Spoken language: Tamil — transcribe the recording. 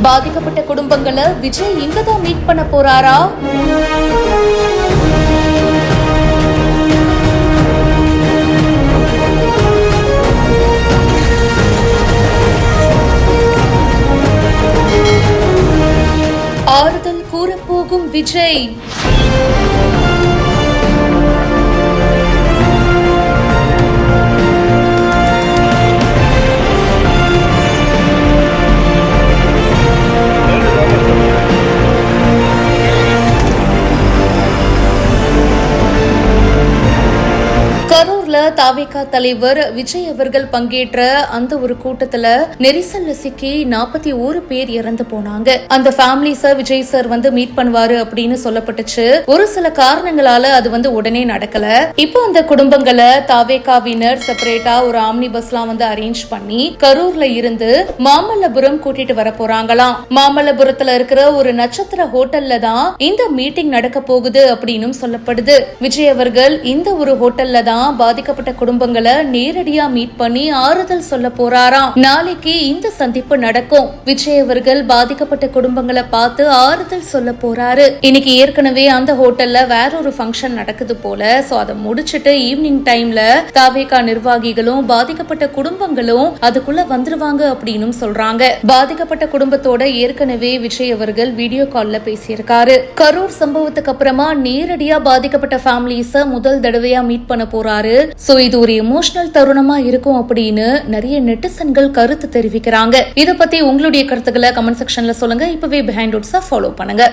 பாதிக்கப்பட்ட குடும்பங்களை விஜய் இங்கதான் மீட் பண்ண போறாரா? ஆறுதல் கூறப்போகும் விஜய். கரூர்ல தாவேகா தலைவர் விஜய் அவர்கள் பங்கேற்ற அந்த ஒரு கூட்டத்துல நெரிசல்ல சிக்கி 41 பேர் இறந்து போனாங்க. அந்த ஃபேமிலிஸ விஜய் சார் மீட் பண்ணுவாரு அப்படின்னு சொல்லப்பட்டுச்சு. ஒரு சில காரணங்களால அது உடனே நடக்கல. இப்போ அந்த குடும்பங்களை தாவேகாவினர் செப்பரேட்டா ஒரு ஆம்னி பஸ்லாம் அரேஞ்ச் பண்ணி கரூர்ல இருந்து மாமல்லபுரம் கூட்டிட்டு வர போறாங்களாம். மாமல்லபுரத்துல இருக்கிற ஒரு நட்சத்திர ஹோட்டல்ல தான் இந்த மீட்டிங் நடக்க போகுது அப்படின்னு சொல்லப்படுது. விஜய் அவர்கள் இந்த ஒரு ஹோட்டல்ல தான் பாதிக்கப்பட்ட குடும்பங்களை நேரடியா மீட் பண்ணி ஆறுதல் சொல்ல போறாராம். நாளைக்கு இந்த சந்திப்பு நடக்கும். விஜய் அவர்கள் பாதிக்கப்பட்ட குடும்பங்களை பார்த்து ஆறுதல் சொல்ல போறாரு. இன்னைக்கு ஏற்கனவே அந்த ஹோட்டல்ல வேற ஒரு ஃபங்க்ஷன் நடக்குது போல. சோ அதை முடிச்சிட்டு ஈவினிங் டைம்ல தாவேகா நிர்வாகிகளும் பாதிக்கப்பட்ட குடும்பங்களும் அதுக்குள்ள வந்துருவாங்க அப்படின்னு சொல்றாங்க. பாதிக்கப்பட்ட குடும்பத்தோட ஏற்கனவே விஜய் அவர்கள் வீடியோ கால்ல பேசியிருக்காரு. கரூர் சம்பவத்துக்கு அப்புறமா நேரடியா பாதிக்கப்பட்ட ஃபேமிலிஸ முதல் தடவையா மீட் பண்ண போறாரு. சோ இது ஒரு எமோஷனல் தருணமா இருக்கும் அப்படின்னு நிறைய நெட்டிசன்கள் கருத்து தெரிவிக்கிறாங்க. இத பத்தி உங்களுடைய கருத்துக்களை கமெண்ட் செக்ஷன்ல சொல்லுங்க. இப்பவே பிஹைண்ட் ரூட்ஸை ஃபாலோ பண்ணுங்க.